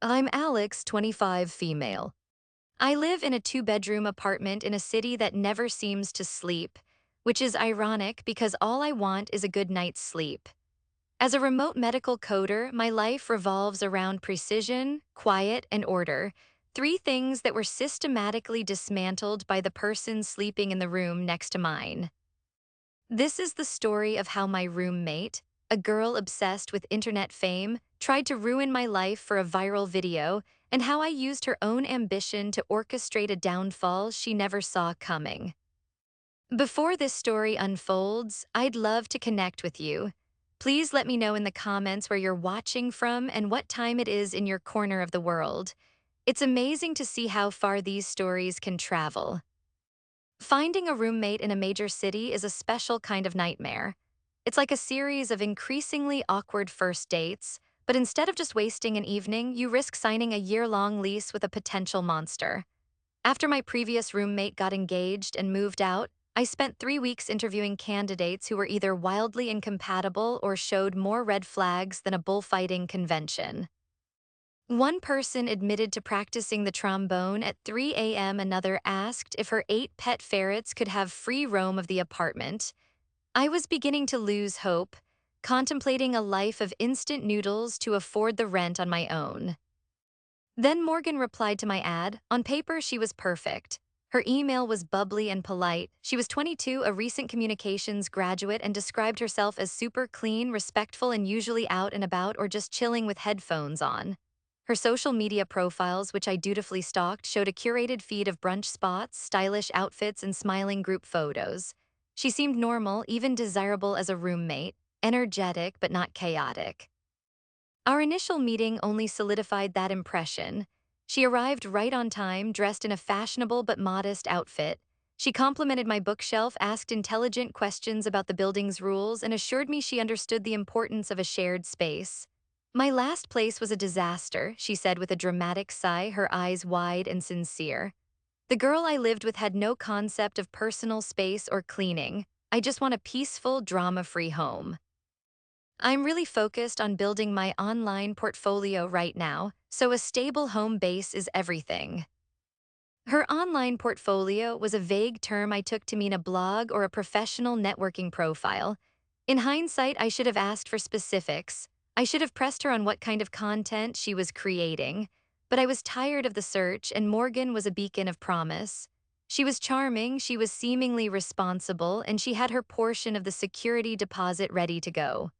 I'm Alex, 25, female. I live in a two-bedroom apartment in a city that never seems to sleep, which is ironic because all I want is a good night's sleep. As a remote medical coder, my life revolves around precision, quiet, and order, three things that were systematically dismantled by the person sleeping in the room next to mine. This is the story of how my roommate, a girl obsessed with internet fame, tried to ruin my life for a viral video, and how I used her own ambition to orchestrate a downfall she never saw coming. Before this story unfolds, I'd love to connect with you. Please let me know in the comments where you're watching from and what time it is in your corner of the world. It's amazing to see how far these stories can travel. Finding a roommate in a major city is a special kind of nightmare. It's like a series of increasingly awkward first dates, but instead of just wasting an evening, you risk signing a year-long lease with a potential monster. After my previous roommate got engaged and moved out, I spent 3 weeks interviewing candidates who were either wildly incompatible or showed more red flags than a bullfighting convention. One person admitted to practicing the trombone at 3 a.m. Another asked if her 8 pet ferrets could have free roam of the apartment. I was beginning to lose hope, contemplating a life of instant noodles to afford the rent on my own. Then Morgan replied to my ad. On paper, she was perfect. Her email was bubbly and polite. She was 22, a recent communications graduate, and described herself as super clean, respectful, and usually out and about or just chilling with headphones on. Her social media profiles, which I dutifully stalked, showed a curated feed of brunch spots, stylish outfits, and smiling group photos. She seemed normal, even desirable as a roommate, energetic but not chaotic. Our initial meeting only solidified that impression. She arrived right on time, dressed in a fashionable but modest outfit. She complimented my bookshelf, asked intelligent questions about the building's rules, and assured me she understood the importance of a shared space. My last place was a disaster, she said with a dramatic sigh, her eyes wide and sincere. The girl I lived with had no concept of personal space or cleaning. I just want a peaceful, drama-free home. I'm really focused on building my online portfolio right now, so a stable home base is everything. Her online portfolio was a vague term I took to mean a blog or a professional networking profile. In hindsight, I should have asked for specifics. I should have pressed her on what kind of content she was creating. But I was tired of the search, and Morgan was a beacon of promise. She was charming, she was seemingly responsible, and she had her portion of the security deposit ready to go.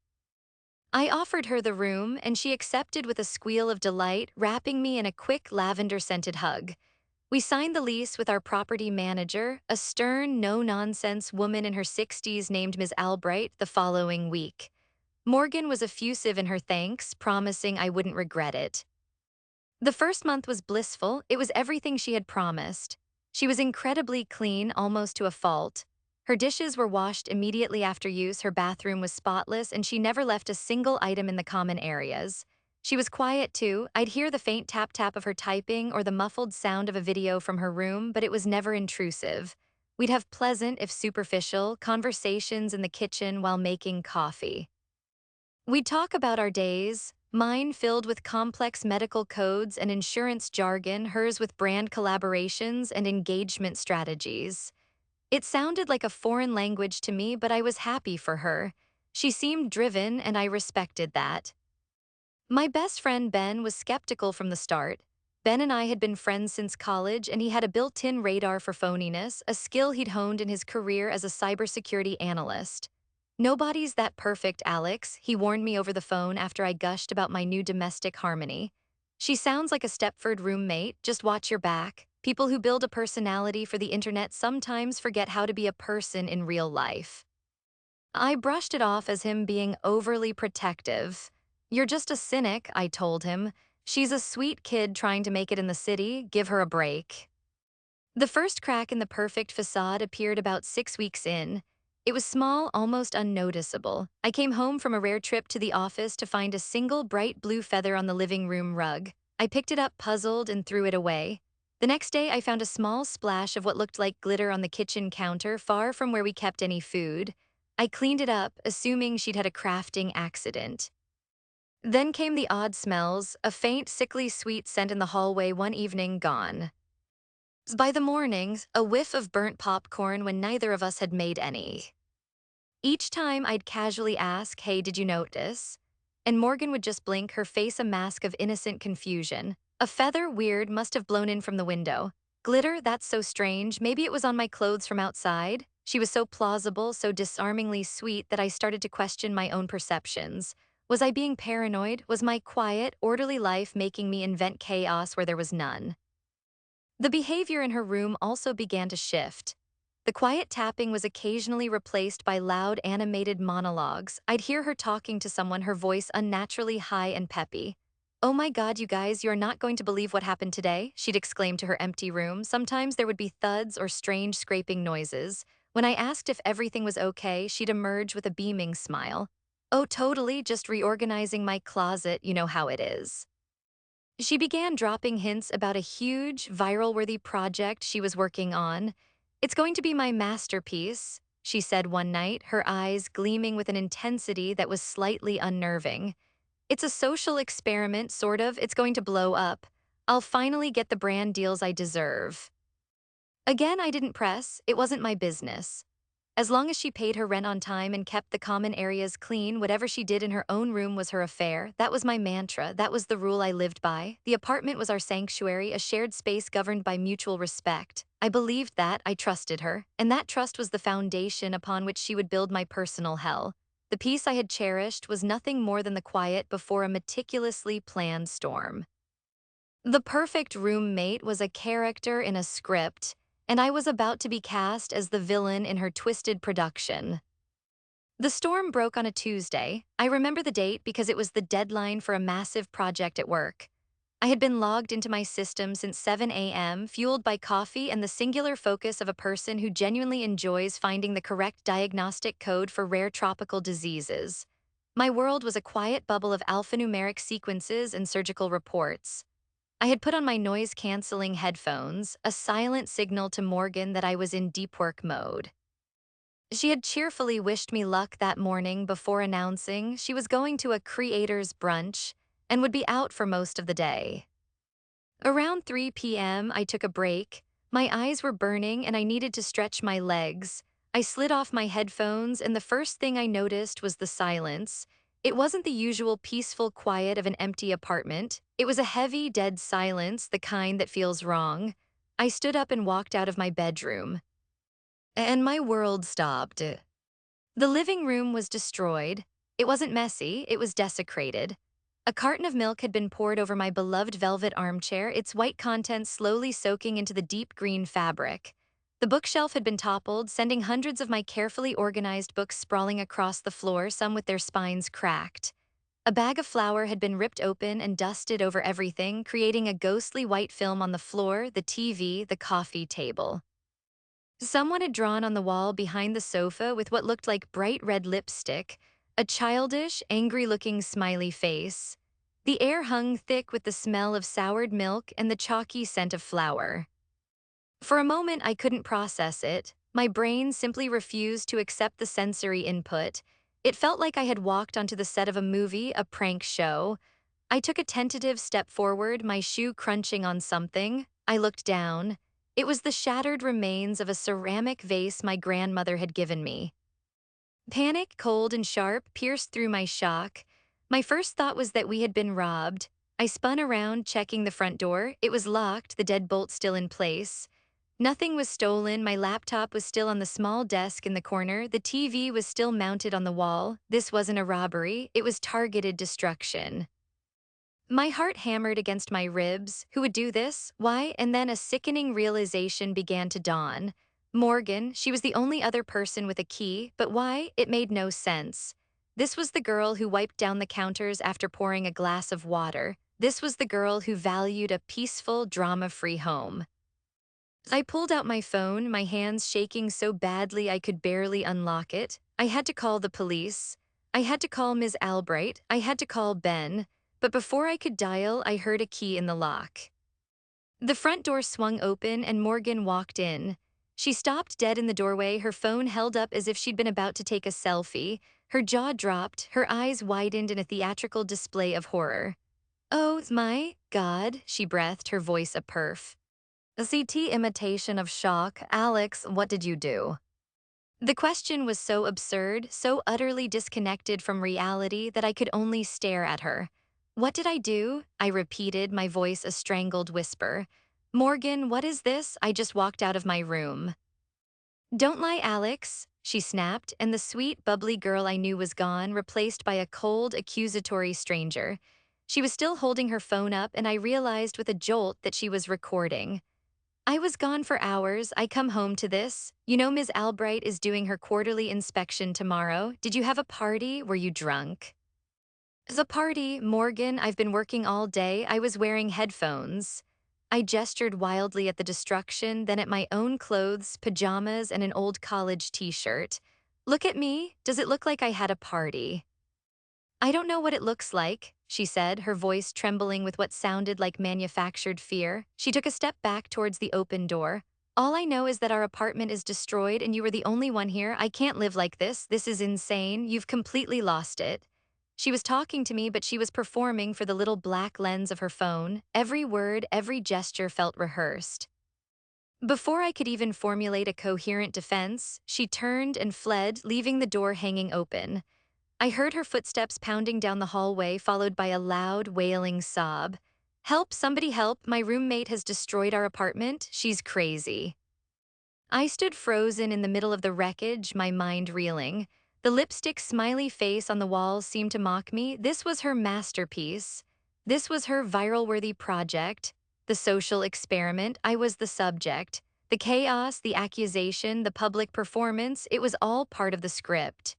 I offered her the room, and she accepted with a squeal of delight, wrapping me in a quick lavender-scented hug. We signed the lease with our property manager, a stern, no-nonsense woman in her 60s named Ms. Albright, the following week. Morgan was effusive in her thanks, promising I wouldn't regret it. The first month was blissful. It was everything she had promised. She was incredibly clean, almost to a fault. Her dishes were washed immediately after use, her bathroom was spotless, and she never left a single item in the common areas. She was quiet, too. I'd hear the faint tap-tap of her typing or the muffled sound of a video from her room, but it was never intrusive. We'd have pleasant, if superficial, conversations in the kitchen while making coffee. We'd talk about our days, mine filled with complex medical codes and insurance jargon, hers with brand collaborations and engagement strategies. It sounded like a foreign language to me, but I was happy for her. She seemed driven, and I respected that. My best friend Ben was skeptical from the start. Ben and I had been friends since college, and he had a built-in radar for phoniness, a skill he'd honed in his career as a cybersecurity analyst. Nobody's that perfect, Alex, he warned me over the phone after I gushed about my new domestic harmony. She sounds like a Stepford roommate, just watch your back. People who build a personality for the internet sometimes forget how to be a person in real life. I brushed it off as him being overly protective. You're just a cynic, I told him. She's a sweet kid trying to make it in the city, give her a break. The first crack in the perfect facade appeared about 6 weeks in. It was small, almost unnoticeable. I came home from a rare trip to the office to find a single bright blue feather on the living room rug. I picked it up, puzzled, and threw it away. The next day, I found a small splash of what looked like glitter on the kitchen counter, far from where we kept any food. I cleaned it up, assuming she'd had a crafting accident. Then came the odd smells, a faint, sickly sweet scent in the hallway one evening gone. By the mornings, a whiff of burnt popcorn when neither of us had made any. Each time I'd casually ask, "Hey, did you notice?" And Morgan would just blink, her face a mask of innocent confusion. A feather, weird, must have blown in from the window. Glitter, that's so strange, maybe it was on my clothes from outside. She was so plausible, so disarmingly sweet that I started to question my own perceptions. Was I being paranoid? Was my quiet, orderly life making me invent chaos where there was none? The behavior in her room also began to shift. The quiet tapping was occasionally replaced by loud, animated monologues. I'd hear her talking to someone, her voice unnaturally high and peppy. "Oh my God, you guys, you're not going to believe what happened today," she'd exclaim to her empty room. Sometimes there would be thuds or strange scraping noises. When I asked if everything was okay, she'd emerge with a beaming smile. "Oh, totally, just reorganizing my closet, you know how it is." She began dropping hints about a huge, viral-worthy project she was working on. "It's going to be my masterpiece," she said one night, her eyes gleaming with an intensity that was slightly unnerving. "It's a social experiment, sort of. It's going to blow up. I'll finally get the brand deals I deserve." Again, I didn't press. It wasn't my business. As long as she paid her rent on time and kept the common areas clean, whatever she did in her own room was her affair. That was my mantra. That was the rule I lived by. The apartment was our sanctuary, a shared space governed by mutual respect. I believed that, I trusted her, and that trust was the foundation upon which she would build my personal hell. The peace I had cherished was nothing more than the quiet before a meticulously planned storm. The perfect roommate was a character in a script, and I was about to be cast as the villain in her twisted production. The storm broke on a Tuesday. I remember the date because it was the deadline for a massive project at work. I had been logged into my system since 7 a.m., fueled by coffee and the singular focus of a person who genuinely enjoys finding the correct diagnostic code for rare tropical diseases. My world was a quiet bubble of alphanumeric sequences and surgical reports. I had put on my noise-canceling headphones, a silent signal to Morgan that I was in deep work mode. She had cheerfully wished me luck that morning before announcing she was going to a creator's brunch and would be out for most of the day. Around 3 p.m., I took a break. My eyes were burning and I needed to stretch my legs. I slid off my headphones and the first thing I noticed was the silence. It wasn't the usual peaceful quiet of an empty apartment. It was a heavy, dead silence, the kind that feels wrong. I stood up and walked out of my bedroom. And my world stopped. The living room was destroyed. It wasn't messy, it was desecrated. A carton of milk had been poured over my beloved velvet armchair, its white contents slowly soaking into the deep green fabric. The bookshelf had been toppled, sending hundreds of my carefully organized books sprawling across the floor, some with their spines cracked. A bag of flour had been ripped open and dusted over everything, creating a ghostly white film on the floor, the TV, the coffee table. Someone had drawn on the wall behind the sofa with what looked like bright red lipstick, a childish, angry-looking smiley face. The air hung thick with the smell of soured milk and the chalky scent of flour. For a moment, I couldn't process it. My brain simply refused to accept the sensory input. It felt like I had walked onto the set of a movie, a prank show. I took a tentative step forward, my shoe crunching on something. I looked down. It was the shattered remains of a ceramic vase my grandmother had given me. Panic, cold and sharp, pierced through my shock. My first thought was that we had been robbed. I spun around, checking the front door. It was locked, the deadbolt still in place. Nothing was stolen. My laptop was still on the small desk in the corner. The TV was still mounted on the wall. This wasn't a robbery. It was targeted destruction. My heart hammered against my ribs. Who would do this? Why? And then a sickening realization began to dawn. Morgan, she was the only other person with a key, but why? It made no sense. This was the girl who wiped down the counters after pouring a glass of water. This was the girl who valued a peaceful, drama-free home. I pulled out my phone, my hands shaking so badly I could barely unlock it. I had to call the police. I had to call Ms. Albright. I had to call Ben. But before I could dial, I heard a key in the lock. The front door swung open and Morgan walked in. She stopped dead in the doorway, her phone held up as if she'd been about to take a selfie. Her jaw dropped, her eyes widened in a theatrical display of horror. "Oh my God," she breathed, her voice a perf. A CT imitation of shock. "Alex, what did you do?" The question was so absurd, so utterly disconnected from reality that I could only stare at her. "What did I do?" I repeated, my voice a strangled whisper. "Morgan, what is this? I just walked out of my room." "Don't lie, Alex," she snapped, and the sweet, bubbly girl I knew was gone, replaced by a cold, accusatory stranger. She was still holding her phone up, and I realized with a jolt that she was recording. "I was gone for hours. I come home to this. You know Ms. Albright is doing her quarterly inspection tomorrow. Did you have a party? Were you drunk?" "The party, Morgan. I've been working all day. I was wearing headphones." I gestured wildly at the destruction, then at my own clothes, pajamas, and an old college t-shirt. "Look at me. Does it look like I had a party?" "I don't know what it looks like," she said, her voice trembling with what sounded like manufactured fear. She took a step back towards the open door. "All I know is that our apartment is destroyed and you were the only one here. I can't live like this. This is insane. You've completely lost it." She was talking to me, but she was performing for the little black lens of her phone. Every word, every gesture felt rehearsed. Before I could even formulate a coherent defense, she turned and fled, leaving the door hanging open. I heard her footsteps pounding down the hallway, followed by a loud, wailing sob. "Help, somebody help, my roommate has destroyed our apartment. She's crazy." I stood frozen in the middle of the wreckage, my mind reeling. The lipstick smiley face on the walls seemed to mock me. This was her masterpiece. This was her viral-worthy project. The social experiment, I was the subject. The chaos, the accusation, the public performance, it was all part of the script.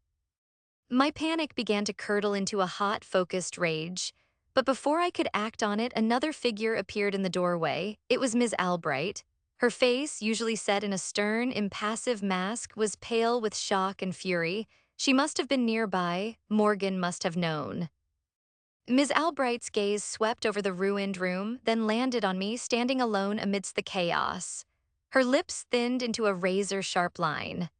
My panic began to curdle into a hot, focused rage. But before I could act on it, another figure appeared in the doorway. It was Ms. Albright. Her face, usually set in a stern, impassive mask, was pale with shock and fury. She must have been nearby. Morgan must have known. Ms. Albright's gaze swept over the ruined room, then landed on me, standing alone amidst the chaos. Her lips thinned into a razor-sharp line.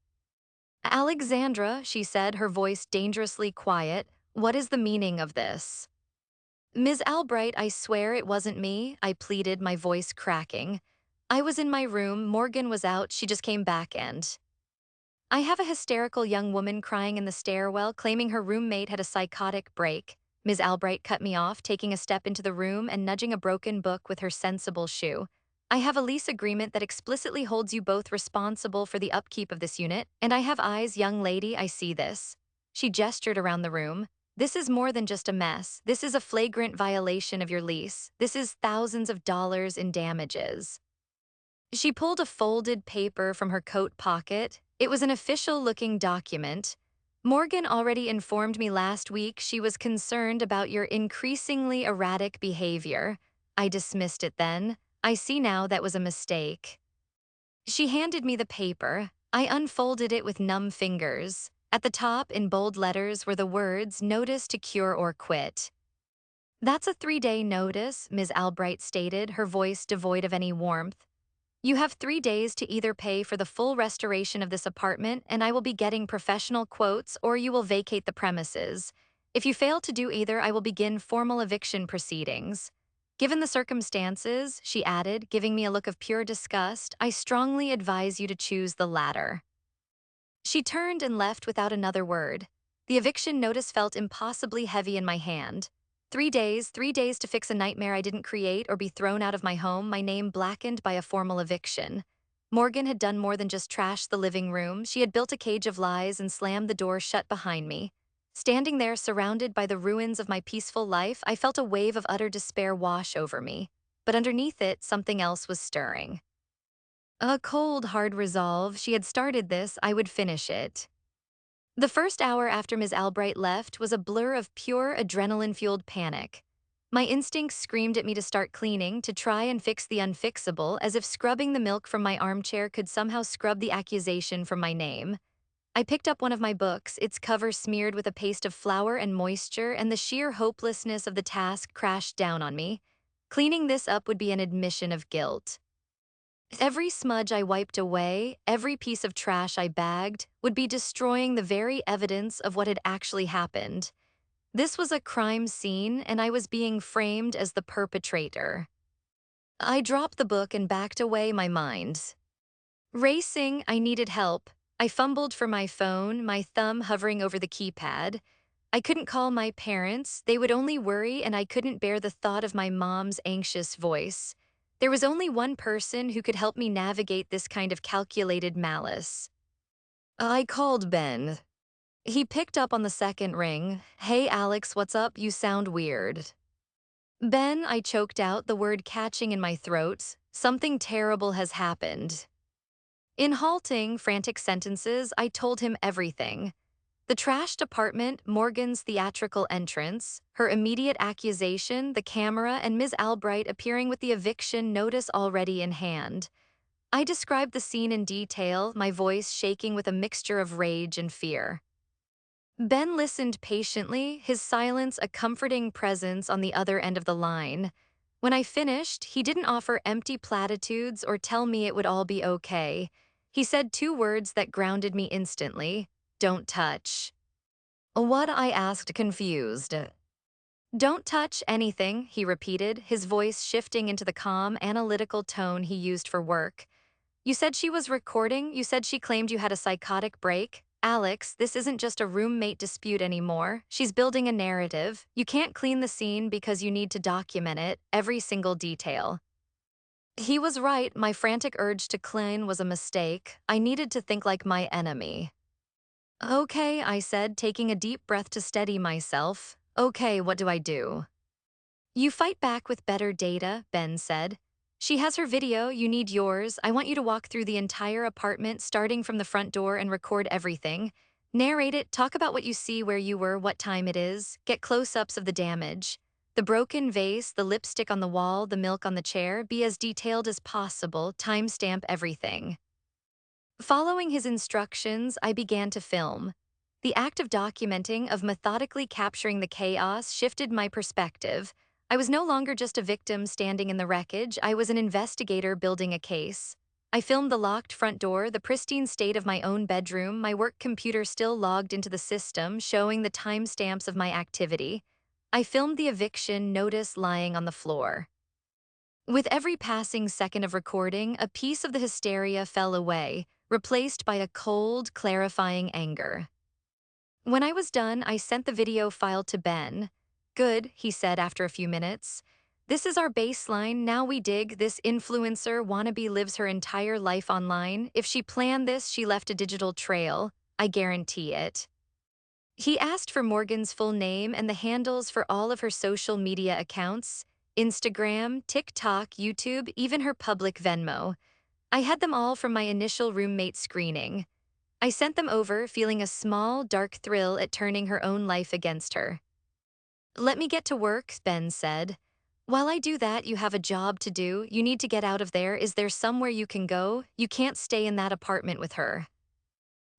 "Alexandra," she said, her voice dangerously quiet, "what is the meaning of this?" "Ms. Albright, I swear it wasn't me," I pleaded, my voice cracking. "I was in my room, Morgan was out, she just came back and—" "I have a hysterical young woman crying in the stairwell, claiming her roommate had a psychotic break." Ms. Albright cut me off, taking a step into the room and nudging a broken book with her sensible shoe. "I have a lease agreement that explicitly holds you both responsible for the upkeep of this unit, and I have eyes, young lady, I see this." She gestured around the room. "This is more than just a mess. This is a flagrant violation of your lease. This is thousands of dollars in damages." She pulled a folded paper from her coat pocket. It was an official-looking document. "Morgan already informed me last week she was concerned about your increasingly erratic behavior." I dismissed it then. "I see now that was a mistake." She handed me the paper. I unfolded it with numb fingers. At the top, in bold letters, were the words, "Notice to cure or quit." "That's a 3-day notice," Ms. Albright stated, her voice devoid of any warmth. "You have 3 days to either pay for the full restoration of this apartment, and I will be getting professional quotes, or you will vacate the premises. If you fail to do either, I will begin formal eviction proceedings." "Given the circumstances," she added, giving me a look of pure disgust, "I strongly advise you to choose the latter." She turned and left without another word. The eviction notice felt impossibly heavy in my hand. 3 days to fix a nightmare I didn't create or be thrown out of my home, my name blackened by a formal eviction. Morgan had done more than just trash the living room. She had built a cage of lies and slammed the door shut behind me. Standing there, surrounded by the ruins of my peaceful life, I felt a wave of utter despair wash over me. But underneath it, something else was stirring. A cold, hard resolve. She had started this, I would finish it. The first hour after Ms. Albright left was a blur of pure adrenaline-fueled panic. My instincts screamed at me to start cleaning, to try and fix the unfixable, as if scrubbing the milk from my armchair could somehow scrub the accusation from my name. I picked up one of my books, its cover smeared with a paste of flour and moisture, and the sheer hopelessness of the task crashed down on me. Cleaning this up would be an admission of guilt. Every smudge I wiped away, every piece of trash I bagged, would be destroying the very evidence of what had actually happened. This was a crime scene, and I was being framed as the perpetrator. I dropped the book and backed away my mind. Racing, I needed help. I fumbled for my phone, my thumb hovering over the keypad. I couldn't call my parents, they would only worry, and I couldn't bear the thought of my mom's anxious voice. There was only one person who could help me navigate this kind of calculated malice. I called Ben. He picked up on the second ring. Hey Alex, what's up? You sound weird. Ben, I choked out, the word catching in my throat. Something terrible has happened. In halting, frantic sentences, I told him everything. The trashed apartment, Morgan's theatrical entrance, her immediate accusation, the camera, and Ms. Albright appearing with the eviction notice already in hand. I described the scene in detail, my voice shaking with a mixture of rage and fear. Ben listened patiently, his silence a comforting presence on the other end of the line. When I finished, he didn't offer empty platitudes or tell me it would all be okay. He said two words that grounded me instantly: don't touch. What? I asked, confused. Don't touch anything, he repeated, his voice shifting into the calm, analytical tone he used for work. You said she was recording, you said she claimed you had a psychotic break. Alex, this isn't just a roommate dispute anymore. She's building a narrative. You can't clean the scene because you need to document it, every single detail. He was right, my frantic urge to clean was a mistake. I needed to think like my enemy. Okay, I said, taking a deep breath to steady myself. Okay, what do I do? You fight back with better data, Ben said. She has her video, you need yours. I want you to walk through the entire apartment, starting from the front door, and record everything. Narrate it, talk about what you see, where you were, what time it is. Get close-ups of the damage. The broken vase, the lipstick on the wall, the milk on the chair. Be as detailed as possible, timestamp everything. Following his instructions, I began to film. The act of documenting, of methodically capturing the chaos, shifted my perspective. I was no longer just a victim standing in the wreckage, I was an investigator building a case. I filmed the locked front door, the pristine state of my own bedroom, my work computer still logged into the system, showing the timestamps of my activity. I filmed the eviction notice lying on the floor. With every passing second of recording, a piece of the hysteria fell away, replaced by a cold, clarifying anger. When I was done, I sent the video file to Ben. Good, he said after a few minutes. This is our baseline, now we dig. This influencer wannabe lives her entire life online. If she planned this, she left a digital trail. I guarantee it. He asked for Morgan's full name and the handles for all of her social media accounts: Instagram, TikTok, YouTube, even her public Venmo. I had them all from my initial roommate screening. I sent them over, feeling a small, dark thrill at turning her own life against her. Let me get to work, Ben said. While I do that, you have a job to do. You need to get out of there. Is there somewhere you can go? You can't stay in that apartment with her.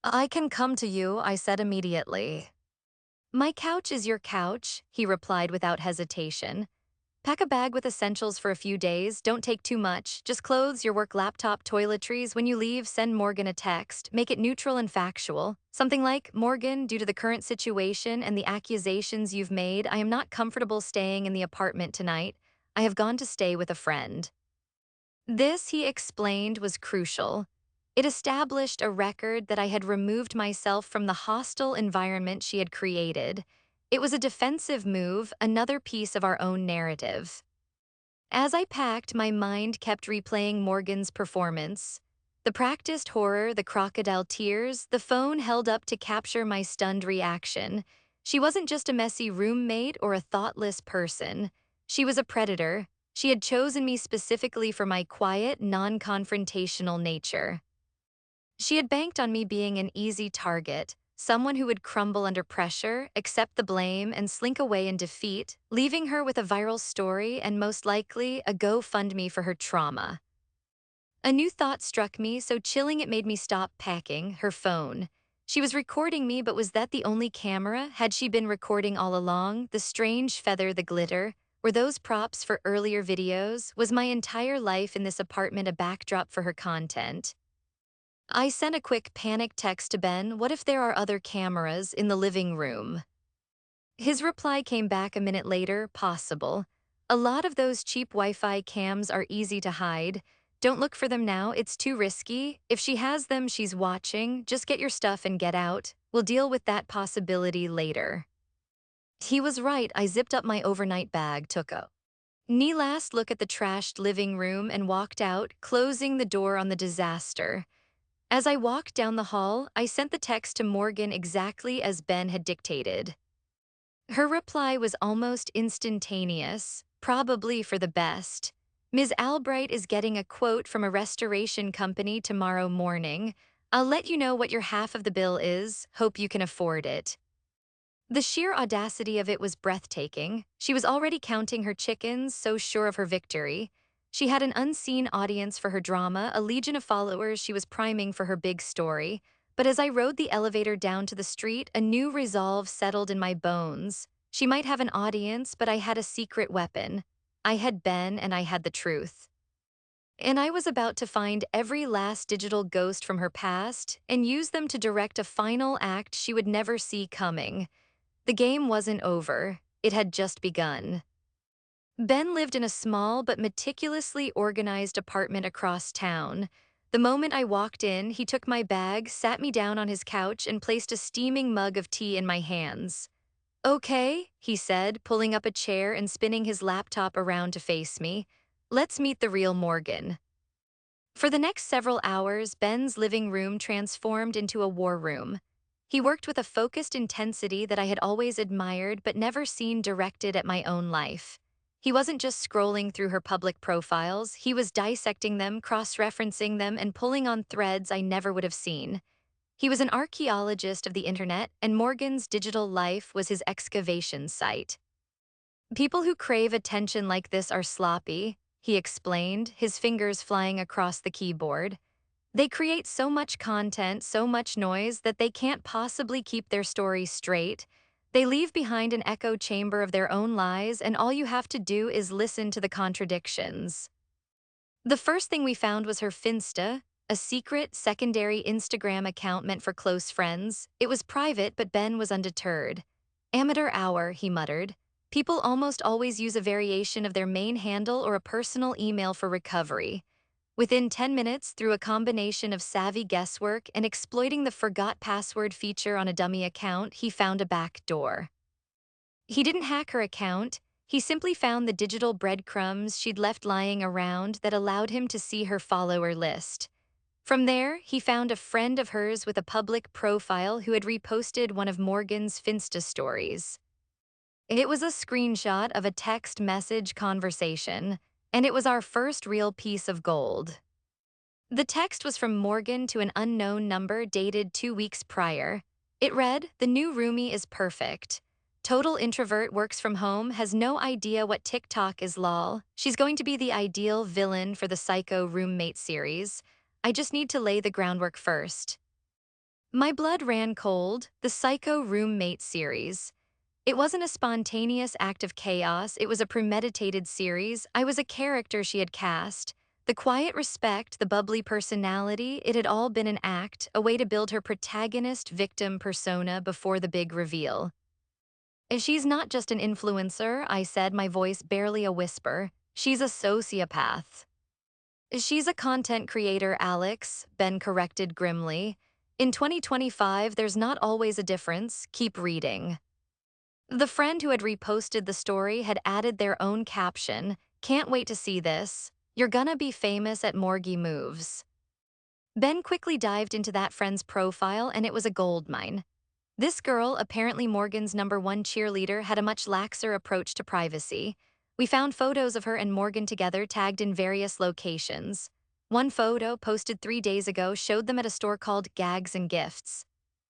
I can come to you, I said immediately. My couch is your couch, he replied without hesitation. Pack a bag with essentials for a few days, don't take too much, just clothes, your work laptop, toiletries. When you leave, send Morgan a text, make it neutral and factual. Something like, Morgan, due to the current situation and the accusations you've made, I am not comfortable staying in the apartment tonight. I have gone to stay with a friend. This, he explained, was crucial. It established a record that I had removed myself from the hostile environment she had created. It was a defensive move, another piece of our own narrative. As I packed, my mind kept replaying Morgan's performance. The practiced horror, the crocodile tears, the phone held up to capture my stunned reaction. She wasn't just a messy roommate or a thoughtless person. She was a predator. She had chosen me specifically for my quiet, non-confrontational nature. She had banked on me being an easy target, someone who would crumble under pressure, accept the blame, and slink away in defeat, leaving her with a viral story and most likely a GoFundMe for her trauma. A new thought struck me, so chilling it made me stop packing: her phone. She was recording me, but was that the only camera? Had she been recording all along? The strange feather, the glitter. Were those props for earlier videos? Was my entire life in this apartment a backdrop for her content? I sent a quick panic text to Ben, what if there are other cameras in the living room? His reply came back a minute later, possible. A lot of those cheap Wi-Fi cams are easy to hide. Don't look for them now, it's too risky. If she has them, she's watching. Just get your stuff and get out. We'll deal with that possibility later. He was right. I zipped up my overnight bag, took a last look at the trashed living room and walked out, closing the door on the disaster. As I walked down the hall, I sent the text to Morgan exactly as Ben had dictated. Her reply was almost instantaneous, probably for the best. Ms. Albright is getting a quote from a restoration company tomorrow morning. I'll let you know what your half of the bill is, hope you can afford it. The sheer audacity of it was breathtaking. She was already counting her chickens, so sure of her victory. She had an unseen audience for her drama, a legion of followers she was priming for her big story. But as I rode the elevator down to the street, a new resolve settled in my bones. She might have an audience, but I had a secret weapon. I had Ben and I had the truth. And I was about to find every last digital ghost from her past and use them to direct a final act she would never see coming. The game wasn't over, it had just begun. Ben lived in a small but meticulously organized apartment across town. The moment I walked in, he took my bag, sat me down on his couch, and placed a steaming mug of tea in my hands. Okay, he said, pulling up a chair and spinning his laptop around to face me. Let's meet the real Morgan. For the next several hours, Ben's living room transformed into a war room. He worked with a focused intensity that I had always admired but never seen directed at my own life. He wasn't just scrolling through her public profiles, he was dissecting them, cross-referencing them, and pulling on threads I never would have seen. He was an archaeologist of the internet, and Morgan's digital life was his excavation site. People who crave attention like this are sloppy, he explained, his fingers flying across the keyboard. They create so much content, so much noise, that they can't possibly keep their story straight. They leave behind an echo chamber of their own lies, and all you have to do is listen to the contradictions. The first thing we found was her Finsta, a secret, secondary Instagram account meant for close friends. It was private, but Ben was undeterred. Amateur hour, he muttered. People almost always use a variation of their main handle or a personal email for recovery. Within 10 minutes, through a combination of savvy guesswork and exploiting the forgot password feature on a dummy account, he found a back door. He didn't hack her account, he simply found the digital breadcrumbs she'd left lying around that allowed him to see her follower list. From there, he found a friend of hers with a public profile who had reposted one of Morgan's Finsta stories. It was a screenshot of a text message conversation, and it was our first real piece of gold. The text was from Morgan to an unknown number dated 2 weeks prior. It read, "The new roomie is perfect. Total introvert, works from home, has no idea what TikTok is lol. She's going to be the ideal villain for the Psycho Roommate series. I just need to lay the groundwork first." My blood ran cold. The Psycho Roommate series. It wasn't a spontaneous act of chaos, it was a premeditated series. I was a character she had cast. The quiet respect, the bubbly personality, it had all been an act, a way to build her protagonist-victim persona before the big reveal. She's not just an influencer, I said, my voice barely a whisper. She's a sociopath. She's a content creator, Alex, Ben corrected grimly. In 2025, there's not always a difference. Keep reading. The friend who had reposted the story had added their own caption, "Can't wait to see this. You're gonna be famous at Morgie Moves." Ben quickly dived into that friend's profile, and it was a goldmine. This girl, apparently Morgan's #1 cheerleader, had a much laxer approach to privacy. We found photos of her and Morgan together, tagged in various locations. One photo, posted 3 days ago, showed them at a store called Gags and Gifts.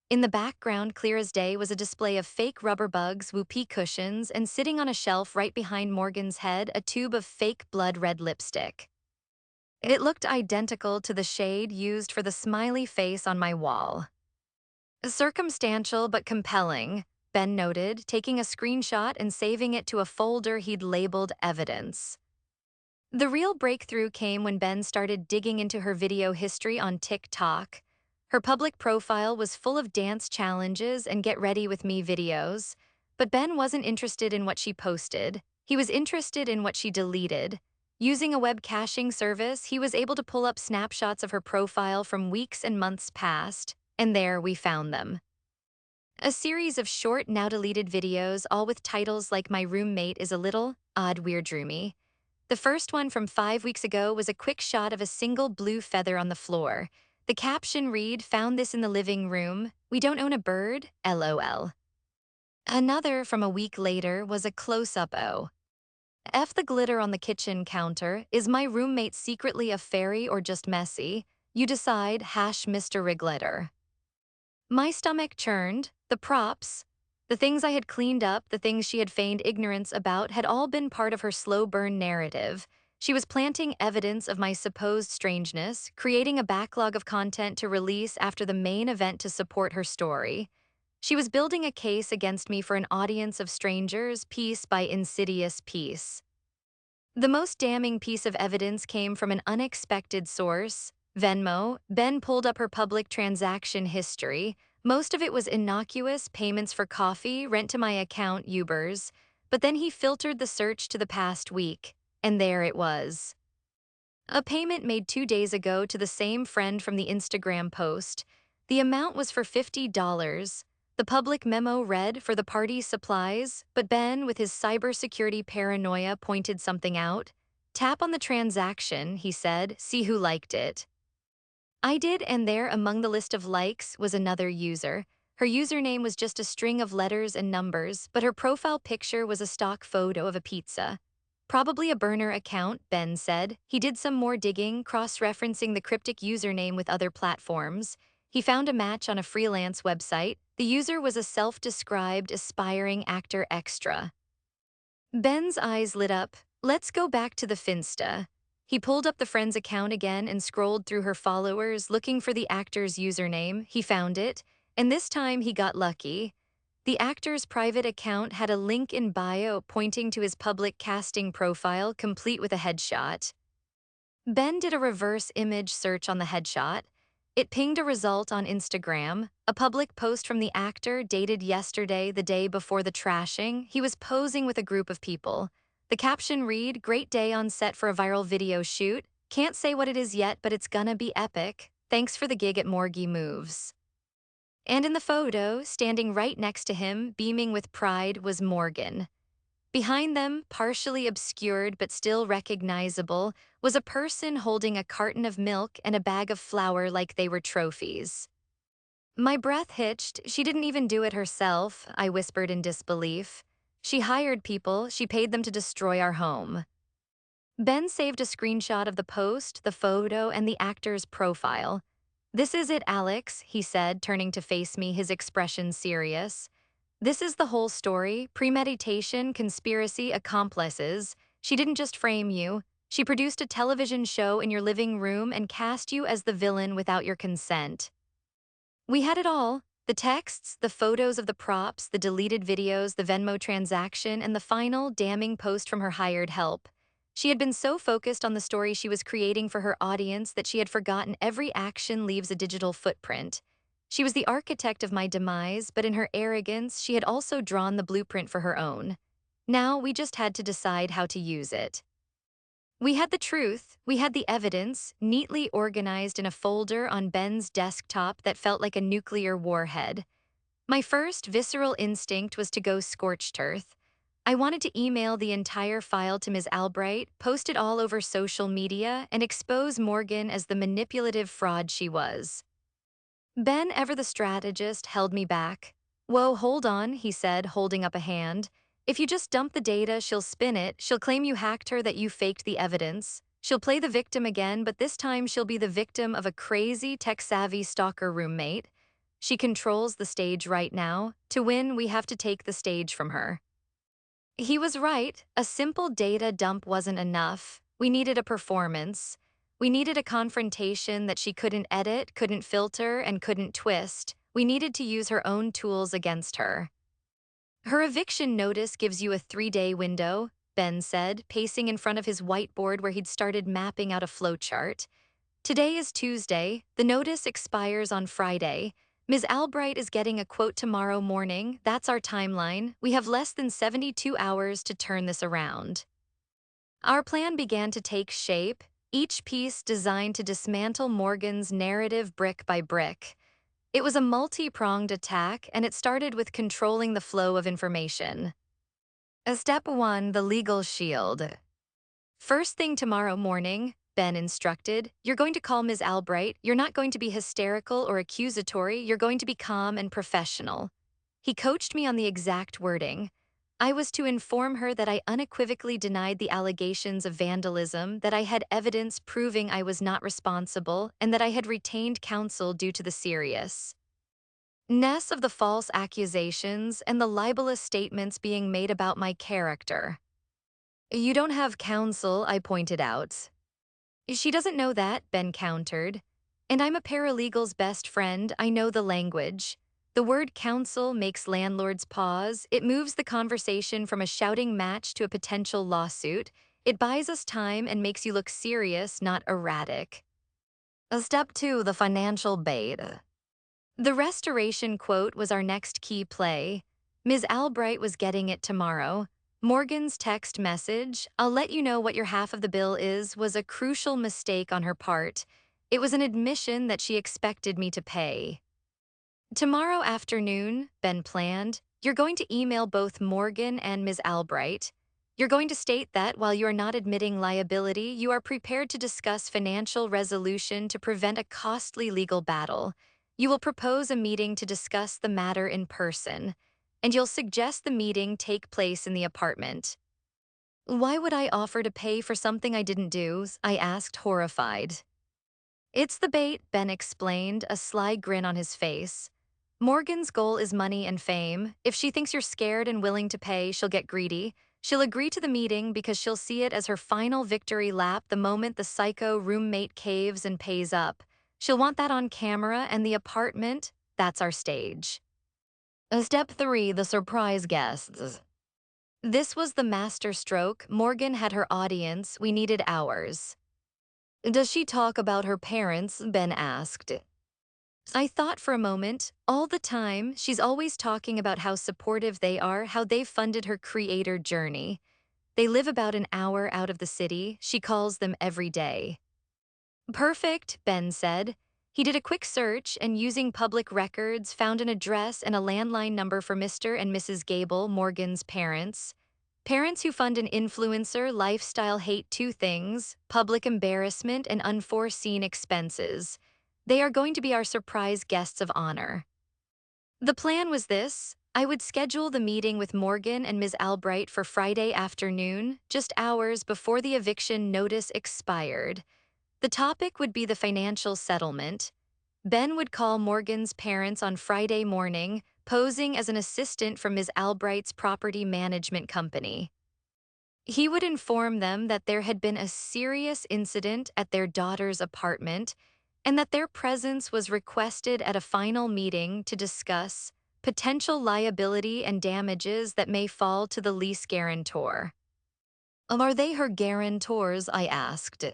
In the background, clear as day, was a display of fake rubber bugs, whoopee cushions, and sitting on a shelf right behind Morgan's head, a tube of fake blood-red lipstick. It looked identical to the shade used for the smiley face on my wall. Circumstantial but compelling. Ben noted, taking a screenshot and saving it to a folder he'd labeled evidence. The real breakthrough came when Ben started digging into her video history on TikTok. Her public profile was full of dance challenges and get ready with me videos, but Ben wasn't interested in what she posted. He was interested in what she deleted. Using a web caching service, he was able to pull up snapshots of her profile from weeks and months past, and there we found them. A series of short, now deleted videos, all with titles like My Roommate is a Little Odd Weird Drew Me. The first one from 5 weeks ago was a quick shot of a single blue feather on the floor. The caption read, "Found this in the living room. We don't own a bird, LOL." Another from a week later was a close-up O. F the glitter on the kitchen counter. Is my roommate secretly a fairy or just messy? You decide, #Mr. Riglitter. My stomach churned. The props, the things I had cleaned up, the things she had feigned ignorance about, had all been part of her slow burn narrative. She was planting evidence of my supposed strangeness, creating a backlog of content to release after the main event to support her story. She was building a case against me for an audience of strangers, piece by insidious piece. The most damning piece of evidence came from an unexpected source, Venmo. Ben pulled up her public transaction history. Most of it was innocuous payments for coffee, rent to my account, Ubers. But then he filtered the search to the past week, and there it was. A payment made 2 days ago to the same friend from the Instagram post. The amount was for $50. The public memo read, "For the party's supplies," but Ben, with his cybersecurity paranoia, pointed something out. "Tap on the transaction," he said, "see who liked it." I did, and there among the list of likes was another user. Her username was just a string of letters and numbers, but her profile picture was a stock photo of a pizza. Probably a burner account, Ben said. He did some more digging, cross-referencing the cryptic username with other platforms. He found a match on a freelance website. The user was a self-described aspiring actor extra. Ben's eyes lit up. "Let's go back to the Finsta." He pulled up the friend's account again and scrolled through her followers, looking for the actor's username. He found it, and this time he got lucky. The actor's private account had a link in bio pointing to his public casting profile, complete with a headshot. Ben did a reverse image search on the headshot. It pinged a result on Instagram, a public post from the actor dated yesterday, the day before the trashing. He was posing with a group of people. The caption read, "Great day on set for a viral video shoot. Can't say what it is yet, but it's gonna be epic. Thanks for the gig at Morgie Moves." And in the photo, standing right next to him, beaming with pride, was Morgan. Behind them, partially obscured but still recognizable, was a person holding a carton of milk and a bag of flour like they were trophies. My breath hitched. "She didn't even do it herself," I whispered in disbelief. "She hired people, she paid them to destroy our home." Ben saved a screenshot of the post, the photo, and the actor's profile. "This is it, Alex," he said, turning to face me, his expression serious. "This is the whole story: premeditation, conspiracy, accomplices. She didn't just frame you. She produced a television show in your living room and cast you as the villain without your consent." We had it all: the texts, the photos of the props, the deleted videos, the Venmo transaction, and the final, damning post from her hired help. She had been so focused on the story she was creating for her audience that she had forgotten every action leaves a digital footprint. She was the architect of my demise, but in her arrogance, she had also drawn the blueprint for her own. Now we just had to decide how to use it. We had the truth, we had the evidence, neatly organized in a folder on Ben's desktop that felt like a nuclear warhead. My first visceral instinct was to go scorched earth. I wanted to email the entire file to Ms. Albright, post it all over social media, and expose Morgan as the manipulative fraud she was. Ben, ever the strategist, held me back. "Whoa, hold on," he said, holding up a hand. "If you just dump the data, she'll spin it. She'll claim you hacked her, that you faked the evidence. She'll play the victim again, but this time she'll be the victim of a crazy, tech-savvy stalker roommate. She controls the stage right now. To win, we have to take the stage from her." He was right. A simple data dump wasn't enough. We needed a performance. We needed a confrontation that she couldn't edit, couldn't filter, and couldn't twist. We needed to use her own tools against her. Her eviction notice gives you a 3-day window, Ben said, pacing in front of his whiteboard where he'd started mapping out a flowchart. Today is Tuesday. The notice expires on Friday. Ms. Albright is getting a quote tomorrow morning. That's our timeline. We have less than 72 hours to turn this around. Our plan began to take shape, each piece designed to dismantle Morgan's narrative brick by brick. It was a multi-pronged attack, and it started with controlling the flow of information. Step 1, the legal shield. First thing tomorrow morning, Ben instructed, you're going to call Ms. Albright. You're not going to be hysterical or accusatory. You're going to be calm and professional. He coached me on the exact wording. I was to inform her that I unequivocally denied the allegations of vandalism, that I had evidence proving I was not responsible, and that I had retained counsel due to the seriousness of the false accusations and the libelous statements being made about my character. You don't have counsel, I pointed out. She doesn't know that, Ben countered. And I'm a paralegal's best friend, I know the language. The word counsel makes landlords pause. It moves the conversation from a shouting match to a potential lawsuit. It buys us time and makes you look serious, not erratic. Step 2, the financial bait. The restoration quote was our next key play. Ms. Albright was getting it tomorrow. Morgan's text message, I'll let you know what your half of the bill is, was a crucial mistake on her part. It was an admission that she expected me to pay. Tomorrow afternoon, Ben planned, you're going to email both Morgan and Ms. Albright. You're going to state that while you are not admitting liability, you are prepared to discuss financial resolution to prevent a costly legal battle. You will propose a meeting to discuss the matter in person, and you'll suggest the meeting take place in the apartment. Why would I offer to pay for something I didn't do? I asked, horrified. It's the bait, Ben explained, a sly grin on his face. Morgan's goal is money and fame. If she thinks you're scared and willing to pay, she'll get greedy. She'll agree to the meeting because she'll see it as her final victory lap the moment the psycho roommate caves and pays up. She'll want that on camera, and the apartment, that's our stage. Step 3, the surprise guests. This was the master stroke. Morgan had her audience. We needed ours. Does she talk about her parents? Ben asked. I thought for a moment. All the time, she's always talking about how supportive they are, how they've funded her creator journey. They live about an hour out of the city. She calls them every day. Perfect, Ben said. He did a quick search and, using public records, found an address and a landline number for Mr. and Mrs. Gable, Morgan's parents. Parents who fund an influencer lifestyle hate two things: public embarrassment and unforeseen expenses. They are going to be our surprise guests of honor. The plan was this. I would schedule the meeting with Morgan and Ms. Albright for Friday afternoon, just hours before the eviction notice expired. The topic would be the financial settlement. Ben would call Morgan's parents on Friday morning, posing as an assistant from Ms. Albright's property management company. He would inform them that there had been a serious incident at their daughter's apartment and that their presence was requested at a final meeting to discuss potential liability and damages that may fall to the lease guarantor. Are they her guarantors? I asked.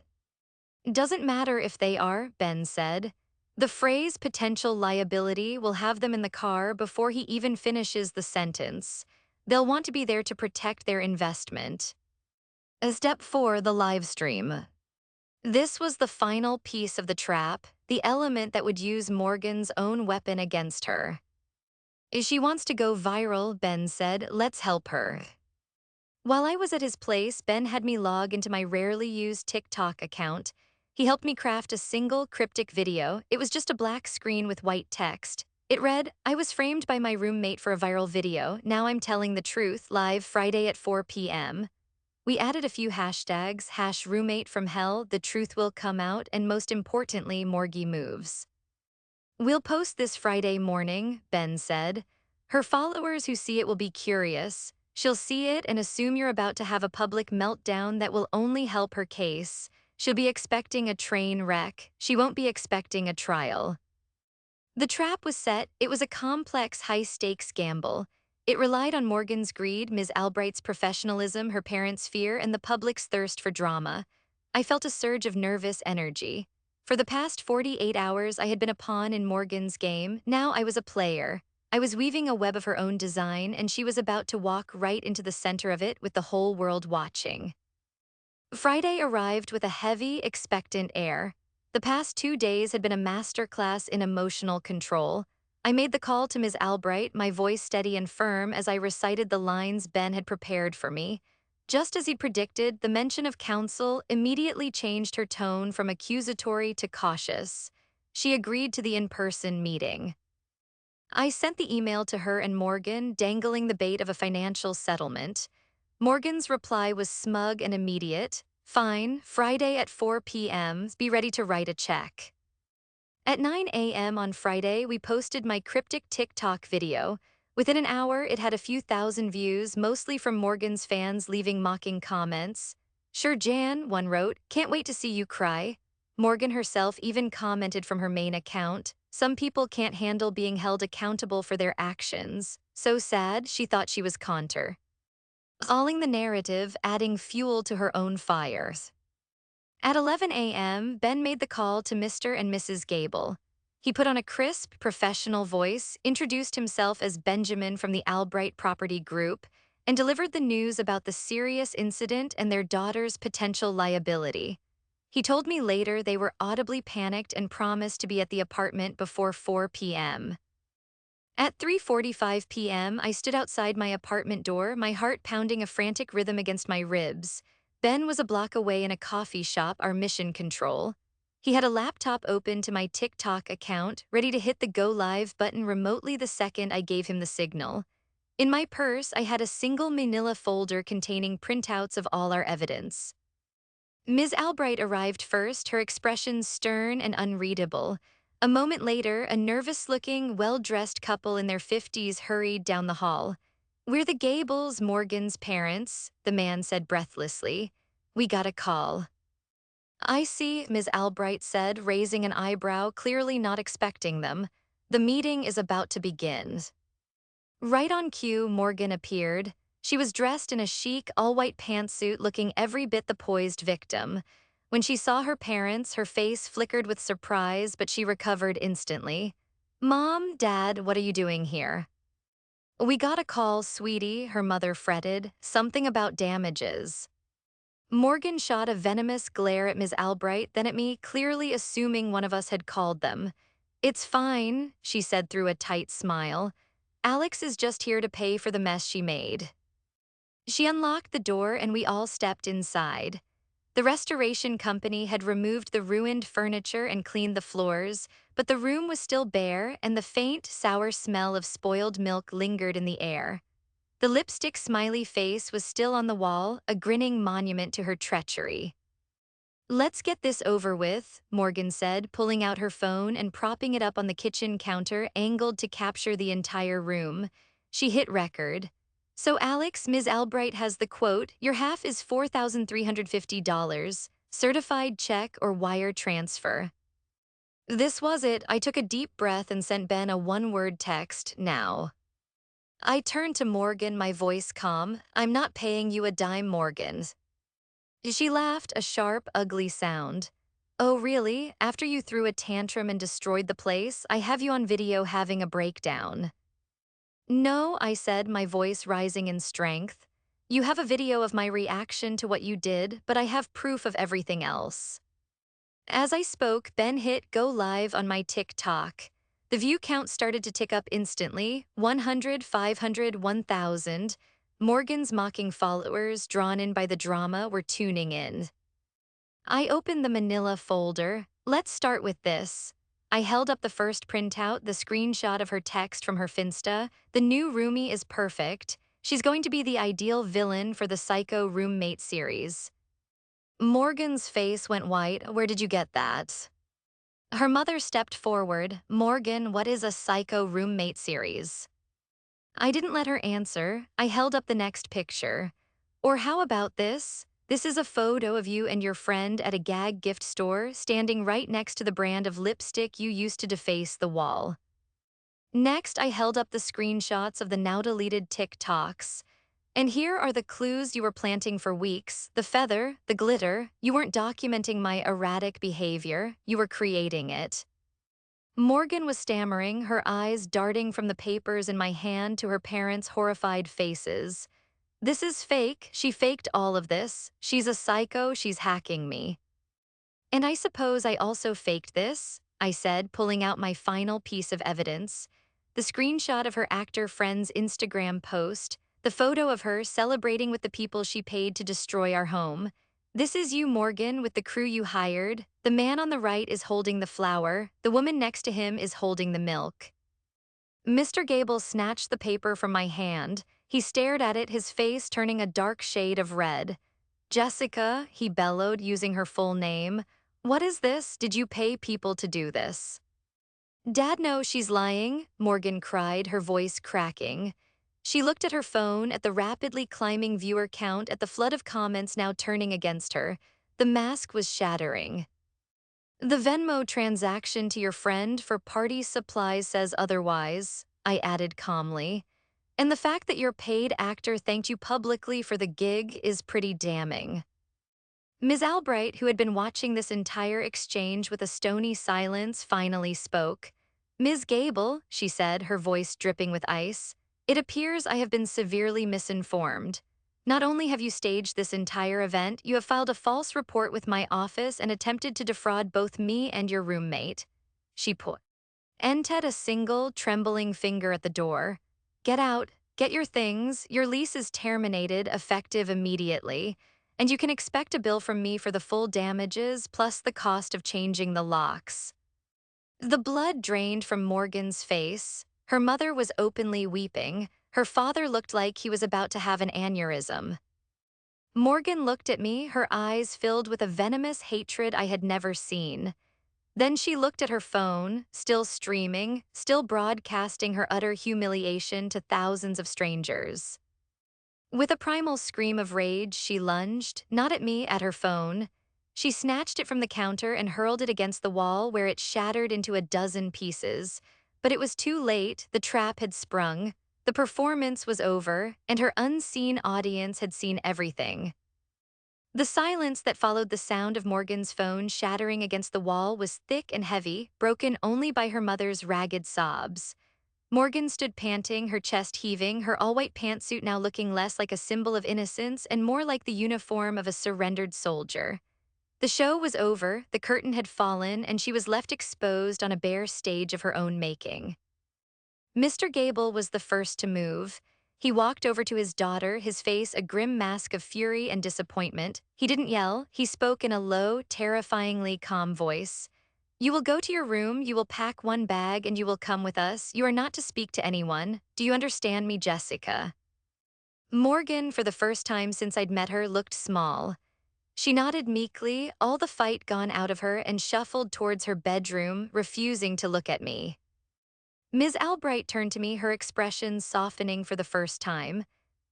Doesn't matter if they are, Ben said. The phrase potential liability will have them in the car before he even finishes the sentence. They'll want to be there to protect their investment. Step 4, the live stream. This was the final piece of the trap, the element that would use Morgan's own weapon against her. If she wants to go viral, Ben said, let's help her. While I was at his place, Ben had me log into my rarely used TikTok account. He helped me craft a single cryptic video. It was just a black screen with white text. It read, I was framed by my roommate for a viral video. Now I'm telling the truth, live Friday at 4 p.m. We added a few hashtags, #roommate from hell, the truth will come out, and most importantly, Morgie moves. We'll post this Friday morning, Ben said. Her followers who see it will be curious. She'll see it and assume you're about to have a public meltdown that will only help her case. She'll be expecting a train wreck. She won't be expecting a trial. The trap was set. It was a complex, high-stakes gamble. It relied on Morgan's greed, Ms. Albright's professionalism, her parents' fear, and the public's thirst for drama. I felt a surge of nervous energy. For the past 48 hours, I had been a pawn in Morgan's game. Now I was a player. I was weaving a web of her own design, and she was about to walk right into the center of it with the whole world watching. Friday arrived with a heavy, expectant air. The past 2 days had been a masterclass in emotional control. I made the call to Ms. Albright, my voice steady and firm as I recited the lines Ben had prepared for me. Just as he'd predicted, the mention of counsel immediately changed her tone from accusatory to cautious. She agreed to the in-person meeting. I sent the email to her and Morgan, dangling the bait of a financial settlement. Morgan's reply was smug and immediate. Fine, Friday at 4 p.m., be ready to write a check. At 9 a.m. on Friday, we posted my cryptic TikTok video. Within an hour, it had a few thousand views, mostly from Morgan's fans leaving mocking comments. Sure, Jan, one wrote, can't wait to see you cry. Morgan herself even commented from her main account. Some people can't handle being held accountable for their actions. So sad, she thought she was Conter. Stalling the narrative, adding fuel to her own fires. At 11 a.m., Ben made the call to Mr. and Mrs. Gable. He put on a crisp, professional voice, introduced himself as Benjamin from the Albright Property Group, and delivered the news about the serious incident and their daughter's potential liability. He told me later they were audibly panicked and promised to be at the apartment before 4 p.m. At 3:45 p.m., I stood outside my apartment door, my heart pounding a frantic rhythm against my ribs. Ben was a block away in a coffee shop, our mission control. He had a laptop open to my TikTok account, ready to hit the go live button remotely the second I gave him the signal. In my purse, I had a single manila folder containing printouts of all our evidence. Ms. Albright arrived first, her expression stern and unreadable. A moment later, a nervous-looking, well-dressed couple in their 50s hurried down the hall. We're the Gables, Morgan's parents, the man said breathlessly. We got a call. I see, Ms. Albright said, raising an eyebrow, clearly not expecting them. The meeting is about to begin. Right on cue, Morgan appeared. She was dressed in a chic, all-white pantsuit looking every bit the poised victim. When she saw her parents, her face flickered with surprise, but she recovered instantly. Mom, Dad, what are you doing here? We got a call, sweetie, her mother fretted. Something about damages. Morgan shot a venomous glare at Ms. Albright, then at me, clearly assuming one of us had called them. It's fine, she said through a tight smile. Alex is just here to pay for the mess she made. She unlocked the door and we all stepped inside. The restoration company had removed the ruined furniture and cleaned the floors, but the room was still bare and the faint, sour smell of spoiled milk lingered in the air. The lipstick smiley face was still on the wall, a grinning monument to her treachery. Let's get this over with, Morgan said, pulling out her phone and propping it up on the kitchen counter, angled to capture the entire room. She hit record. So Alex, Ms. Albright has the quote, your half is $4,350, certified check or wire transfer. This was it. I took a deep breath and sent Ben a one-word text, now. I turned to Morgan, my voice calm. I'm not paying you a dime, Morgan. She laughed, a sharp, ugly sound. Oh, really? After you threw a tantrum and destroyed the place, I have you on video having a breakdown. No, I said, my voice rising in strength. You have a video of my reaction to what you did, but I have proof of everything else. As I spoke, Ben hit go live on my TikTok. The view count started to tick up instantly, 100, 500, 1,000. Morgan's mocking followers, drawn in by the drama, were tuning in. I opened the manila folder. Let's start with this. I held up the first printout, the screenshot of her text from her Finsta. The new roomie is perfect. She's going to be the ideal villain for the Psycho Roommate series. Morgan's face went white. Where did you get that? Her mother stepped forward. Morgan, what is a Psycho Roommate series? I didn't let her answer. I held up the next picture. Or how about this? This is a photo of you and your friend at a gag gift store, standing right next to the brand of lipstick you used to deface the wall. Next, I held up the screenshots of the now-deleted TikToks. And here are the clues you were planting for weeks. The feather, the glitter. You weren't documenting my erratic behavior, you were creating it. Morgan was stammering, her eyes darting from the papers in my hand to her parents' horrified faces. This is fake. She faked all of this. She's a psycho. She's hacking me. And I suppose I also faked this, I said, pulling out my final piece of evidence. The screenshot of her actor friend's Instagram post, the photo of her celebrating with the people she paid to destroy our home. This is you, Morgan, with the crew you hired. The man on the right is holding the flour. The woman next to him is holding the milk. Mr. Gable snatched the paper from my hand. He stared at it, his face turning a dark shade of red. Jessica, he bellowed, using her full name. What is this? Did you pay people to do this? Dad knows she's lying, Morgan cried, her voice cracking. She looked at her phone, at the rapidly climbing viewer count, at the flood of comments now turning against her. The mask was shattering. The Venmo transaction to your friend for party supplies says otherwise, I added calmly. And the fact that your paid actor thanked you publicly for the gig is pretty damning. Ms. Albright, who had been watching this entire exchange with a stony silence, finally spoke. Ms. Gable, she said, her voice dripping with ice, it appears I have been severely misinformed. Not only have you staged this entire event, you have filed a false report with my office and attempted to defraud both me and your roommate. She pointed a single, trembling finger at the door. Get out, get your things, your lease is terminated, effective immediately. And you can expect a bill from me for the full damages plus the cost of changing the locks. The blood drained from Morgan's face. Her mother was openly weeping. Her father looked like he was about to have an aneurysm. Morgan looked at me, her eyes filled with a venomous hatred I had never seen. Then she looked at her phone, still streaming, still broadcasting her utter humiliation to thousands of strangers. With a primal scream of rage, she lunged, not at me, at her phone. She snatched it from the counter and hurled it against the wall where it shattered into a dozen pieces. But it was too late, the trap had sprung. The performance was over, and her unseen audience had seen everything. The silence that followed the sound of Morgan's phone shattering against the wall was thick and heavy, broken only by her mother's ragged sobs. Morgan stood panting, her chest heaving, her all-white pantsuit now looking less like a symbol of innocence and more like the uniform of a surrendered soldier. The show was over, the curtain had fallen, and she was left exposed on a bare stage of her own making. Mr. Gable was the first to move. He walked over to his daughter, his face a grim mask of fury and disappointment. He didn't yell, he spoke in a low, terrifyingly calm voice. You will go to your room, you will pack one bag, and you will come with us. You are not to speak to anyone. Do you understand me, Jessica? Morgan, for the first time since I'd met her, looked small. She nodded meekly, all the fight gone out of her, and shuffled towards her bedroom, refusing to look at me. Ms. Albright turned to me, her expression softening for the first time.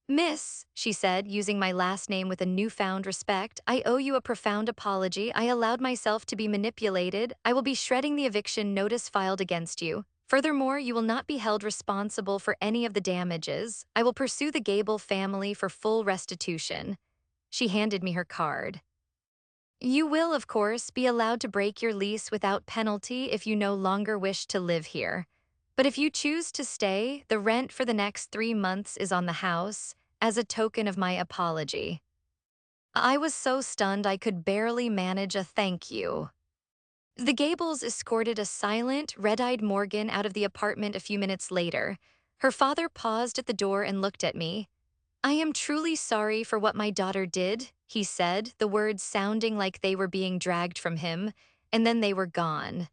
Miss, she said, using my last name with a newfound respect, I owe you a profound apology. I allowed myself to be manipulated. I will be shredding the eviction notice filed against you. Furthermore, you will not be held responsible for any of the damages. I will pursue the Gable family for full restitution. She handed me her card. You will, of course, be allowed to break your lease without penalty if you no longer wish to live here. But if you choose to stay, the rent for the next 3 months is on the house, as a token of my apology. I was so stunned I could barely manage a thank you. The Gables escorted a silent, red-eyed Morgan out of the apartment a few minutes later. Her father paused at the door and looked at me. I am truly sorry for what my daughter did, he said, the words sounding like they were being dragged from him, and then they were gone.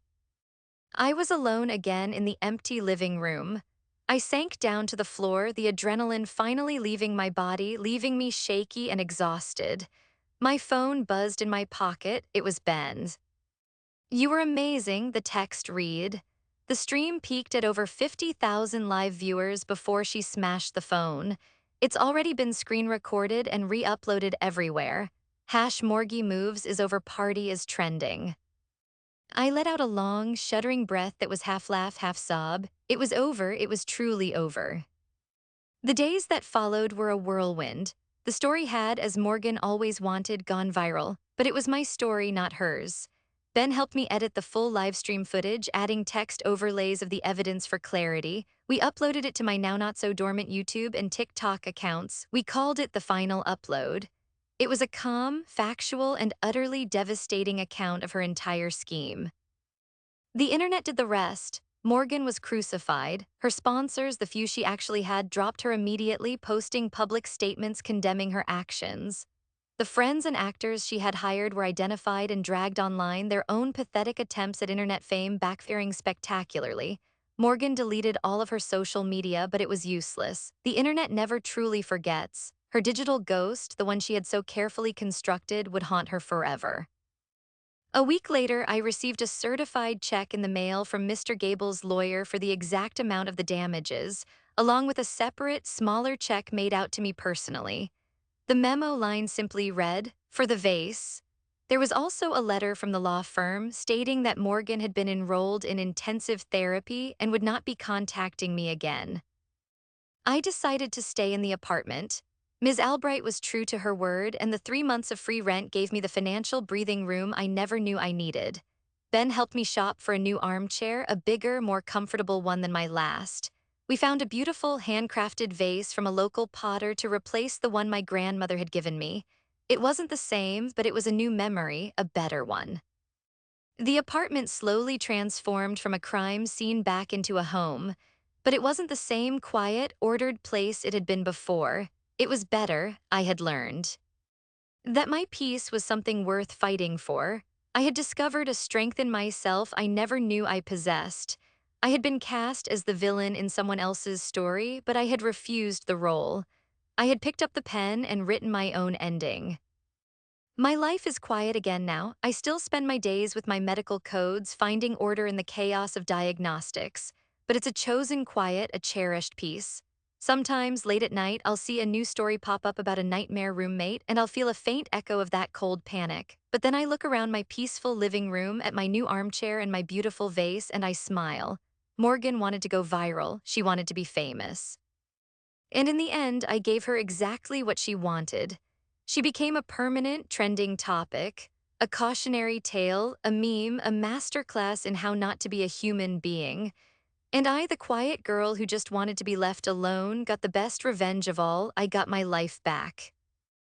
I was alone again in the empty living room. I sank down to the floor, the adrenaline finally leaving my body, leaving me shaky and exhausted. My phone buzzed in my pocket. It was Ben's. You were amazing, the text read. The stream peaked at over 50,000 live viewers before she smashed the phone. It's already been screen recorded and re-uploaded everywhere. #Morgie moves is over, party is trending. I let out a long, shuddering breath that was half laugh, half sob. It was over, it was truly over. The days that followed were a whirlwind. The story had, as Morgan always wanted, gone viral, but it was my story, not hers. Ben helped me edit the full livestream footage, adding text overlays of the evidence for clarity. We uploaded it to my now not so dormant YouTube and TikTok accounts. We called it the final upload. It was a calm, factual, and utterly devastating account of her entire scheme. The internet did the rest. Morgan was crucified. Her sponsors, the few she actually had, dropped her immediately, posting public statements condemning her actions. The friends and actors she had hired were identified and dragged online, their own pathetic attempts at internet fame backfiring spectacularly. Morgan deleted all of her social media, but it was useless. The internet never truly forgets. Her digital ghost, the one she had so carefully constructed, would haunt her forever. A week later, I received a certified check in the mail from Mr. Gable's lawyer for the exact amount of the damages, along with a separate, smaller check made out to me personally. The memo line simply read, "For the vase." There was also a letter from the law firm stating that Morgan had been enrolled in intensive therapy and would not be contacting me again. I decided to stay in the apartment. Ms. Albright was true to her word, and the 3 months of free rent gave me the financial breathing room I never knew I needed. Ben helped me shop for a new armchair, a bigger, more comfortable one than my last. We found a beautiful, handcrafted vase from a local potter to replace the one my grandmother had given me. It wasn't the same, but it was a new memory, a better one. The apartment slowly transformed from a crime scene back into a home, but it wasn't the same quiet, ordered place it had been before. It was better, I had learned. That my peace was something worth fighting for. I had discovered a strength in myself I never knew I possessed. I had been cast as the villain in someone else's story, but I had refused the role. I had picked up the pen and written my own ending. My life is quiet again now. I still spend my days with my medical codes, finding order in the chaos of diagnostics. But it's a chosen quiet, a cherished peace. Sometimes, late at night, I'll see a new story pop up about a nightmare roommate, and I'll feel a faint echo of that cold panic. But then I look around my peaceful living room at my new armchair and my beautiful vase, and I smile. Morgan wanted to go viral. She wanted to be famous. And in the end, I gave her exactly what she wanted. She became a permanent, trending topic, a cautionary tale, a meme, a masterclass in how not to be a human being. And I, the quiet girl who just wanted to be left alone, got the best revenge of all. I got my life back.